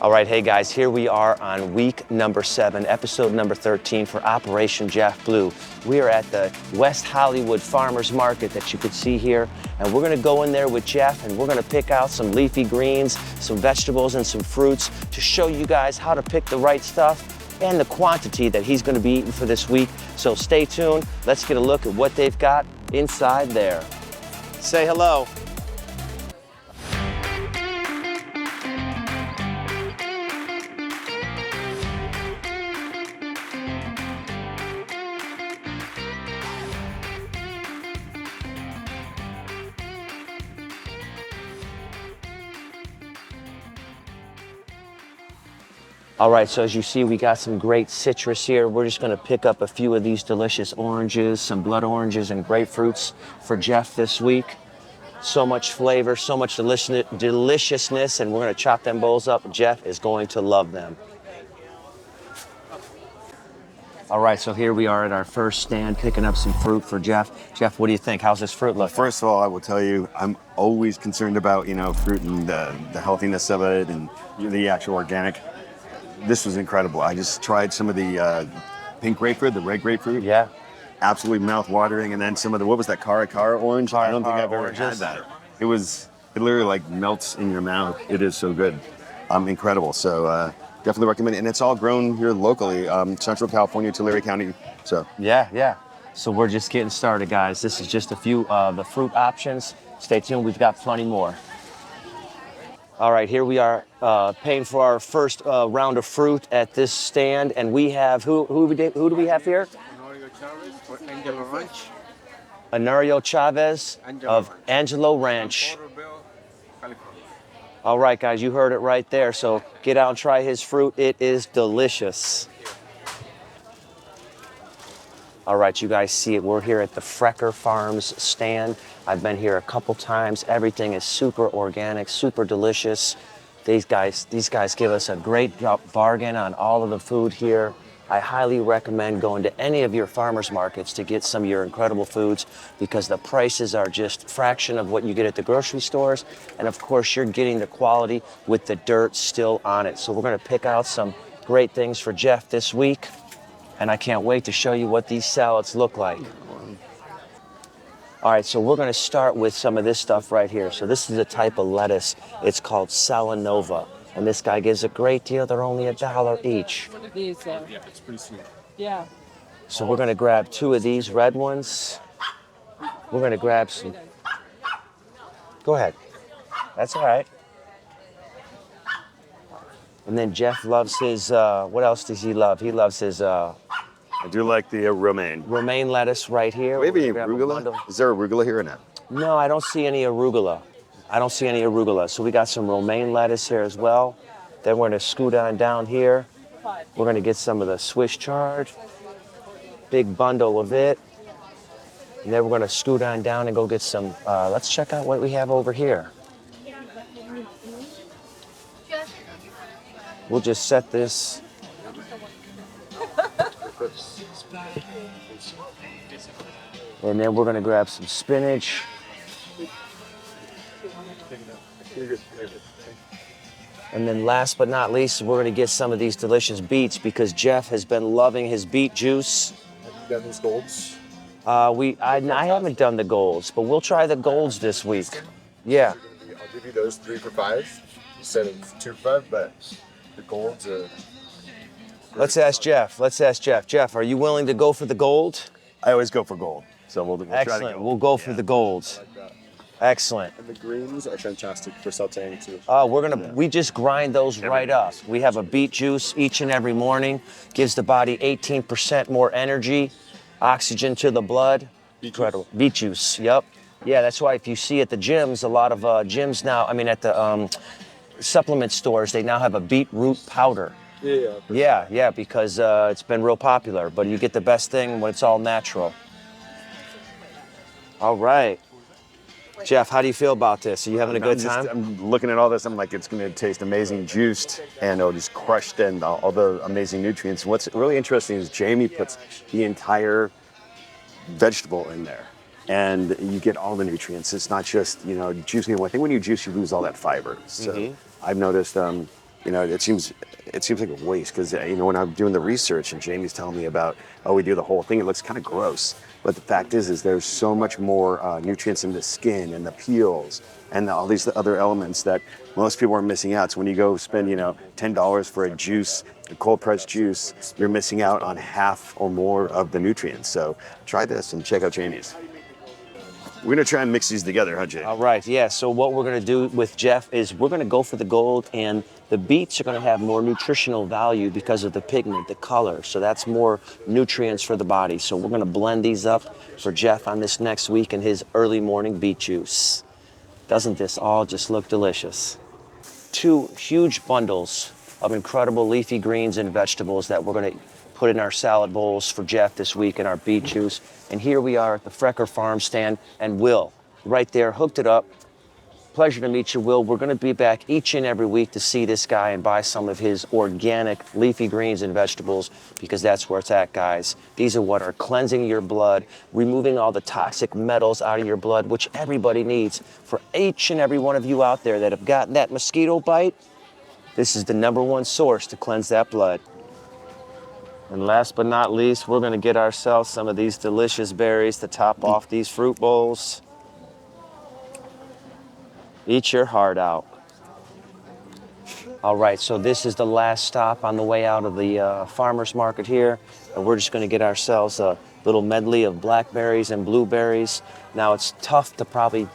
All right, hey guys, here we are on week number 7, episode number 13 for Operation Jeff Blue. We are at the West Hollywood Farmers Market that you could see here, and we're gonna go in there with Jeff and we're gonna pick out some leafy greens, some vegetables, and some fruits to show you guys how to pick the right stuff and the quantity that he's gonna be eating for this week. So stay tuned, let's get a look at what they've got inside there. Say hello. All right, so as you see, we got some great citrus here. We're just gonna pick up a few of these delicious oranges, some blood oranges and grapefruits for Jeff this week. So much flavor, so much deliciousness, and we're gonna chop them bowls up. Jeff is going to love them. All right, so here we are at our first stand, picking up some fruit for Jeff. Jeff, what do you think? How's this fruit look? First of all, I will tell you, I'm always concerned about, fruit and the healthiness of it and the actual organic. This was incredible. I just tried some of the pink grapefruit, the red grapefruit. Yeah. Absolutely mouth-watering. And then some of the, what was that, Cara orange? I don't think I've ever had that. It literally like melts in your mouth. It is so good. Incredible. So definitely recommend it. And it's all grown here locally, Central California, Tulare County. So Yeah. So we're just getting started, guys. This is just a few of the fruit options. Stay tuned, we've got plenty more. All right, here we are paying for our first round of fruit at this stand, and we have, who do we have here? Honorio Chavez for Angelo Ranch. Honorio Chavez of Angelo Ranch. Porterville, California. All right, guys, you heard it right there. So get out and try his fruit. It is delicious. All right, you guys see it. We're here at the Frecker Farms stand. I've been here a couple times. Everything is super organic, super delicious. These guys give us a great bargain on all of the food here. I highly recommend going to any of your farmers markets to get some of your incredible foods because the prices are just a fraction of what you get at the grocery stores. And of course, you're getting the quality with the dirt still on it. So we're gonna pick out some great things for Jeff this week. And I can't wait to show you what these salads look like. All right, so we're gonna start with some of this stuff right here. So this is a type of lettuce. It's called Salanova. And this guy gives a great deal. They're only $1 each. Yeah, it's pretty sweet. Yeah. So we're gonna grab 2 of these red ones. We're gonna grab some. Go ahead. That's all right. And then Jeff loves his, what else does he love? He loves his I do like the romaine. romaine lettuce right here. Maybe We're gonna grab a bundle. arugula? Is there arugula here or not? No, I don't see any arugula. So we got some romaine lettuce here as well. Then we're gonna scoot on down here. We're gonna get some of the Swiss chard. Big bundle of it. And then we're gonna scoot on down and go get some, let's check out what we have over here. We'll just set this. And then we're gonna grab some spinach. And then last but not least, we're gonna get some of these delicious beets because Jeff has been loving his beet juice. Have you done these golds? I haven't done the golds, but we'll try the golds this week. Yeah. I'll give you those 3 for $5 instead of 2 for $5, but the golds are... Let's ask Jeff. Jeff, are you willing to go for the gold? I always go for gold. So we'll try to Excellent. go. We'll go for the golds. like that. Excellent. And the greens are fantastic for sauteing too. We just grind those right up. We have a beet juice each and every morning. Gives the body 18% more energy, oxygen to the blood. Incredible. Beet juice, yep. Yeah, that's why if you see at the gyms, a lot of gyms now, at the supplement stores, they now have a beetroot powder. Yeah, because it's been real popular, but you get the best thing when it's all natural. All right. Jeff, how do you feel about this? Are you having a good time? I'm looking at all this. I'm like, it's going to taste amazing juiced, and it'll just crushed in all the amazing nutrients. What's really interesting is Jamie puts the entire vegetable in there, and you get all the nutrients. It's not just juicing one thing. When you juice, you lose all that fiber. So I've noticed you know, it seems like a waste because you know when I'm doing the research and Jamie's telling me about, oh, we do the whole thing, it looks kind of gross. But the fact is there's so much more nutrients in the skin and the peels and all these other elements that most people are missing out. So when you go spend, you know, $10 for a juice, a cold pressed juice, you're missing out on half or more of the nutrients. So try this and check out Jamie's. We're gonna try and mix these together, huh, Jay? All right, yeah, so what we're gonna do with Jeff is we're gonna go for the gold, and the beets are gonna have more nutritional value because of the pigment, the color. So that's more nutrients for the body. So we're gonna blend these up for Jeff on this next week in his early morning beet juice. Doesn't this all just look delicious? 2 huge bundles of incredible leafy greens and vegetables that we're gonna put in our salad bowls for Jeff this week in our beet juice. And here we are at the Frecker Farm stand, and Will, right there, hooked it up. Pleasure to meet you, Will. We're gonna be back each and every week to see this guy and buy some of his organic leafy greens and vegetables, because that's where it's at, guys. These are what are cleansing your blood, removing all the toxic metals out of your blood, which everybody needs. For each and every one of you out there that have gotten that mosquito bite, this is the #1 source to cleanse that blood. And last but not least, we're gonna get ourselves some of these delicious berries to top off these fruit bowls. Eat your heart out. All right, so this is the last stop on the way out of the farmer's market here. And we're just gonna get ourselves a little medley of blackberries and blueberries. Now it's tough to probably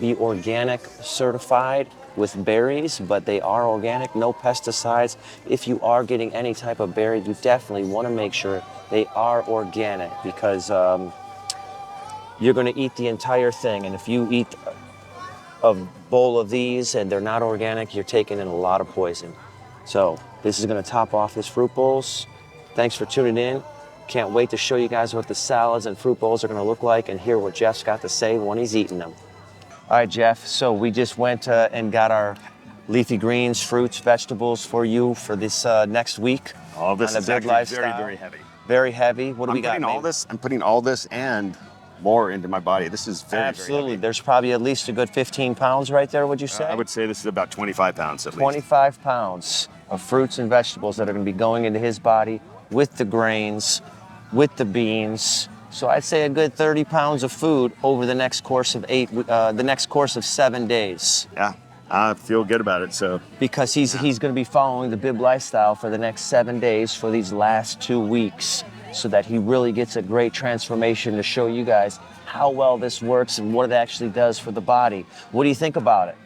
be organic certified with berries, but they are organic, no pesticides. If you are getting any type of berry, you definitely wanna make sure they are organic, because you're gonna eat the entire thing. And if you eat a bowl of these and they're not organic, you're taking in a lot of poison. So this is gonna top off his fruit bowls. Thanks for tuning in. Can't wait to show you guys what the salads and fruit bowls are gonna look like and hear what Jeff's got to say when he's eating them. All right, Jeff, so we just went and got our leafy greens, fruits, vegetables for you for this next week. All this on is the Big actually Lifestyle. very, very heavy. Very heavy. What do we got? I'm putting all this and more into my body. This is very, Absolutely. very heavy. There's probably at least a good 15 pounds right there, would you say? I would say this is about 25 pounds at least. 25 pounds of fruits and vegetables that are going to be going into his body with the grains, with the beans. So I'd say a good 30 pounds of food over the next course of 7 days. Yeah, I feel good about it. So Because he's going to be following the Bib lifestyle for the next 7 days for these last 2 weeks, so that he really gets a great transformation to show you guys how well this works and what it actually does for the body. What do you think about it?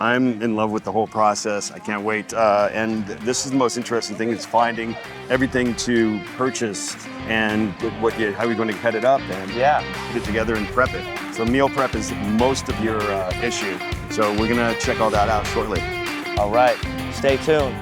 I'm in love with the whole process. I can't wait. And this is the most interesting thing, is finding everything to purchase and how you're going to cut it up and put it together and prep it. So meal prep is most of your issue. So we're going to check all that out shortly. All right, stay tuned.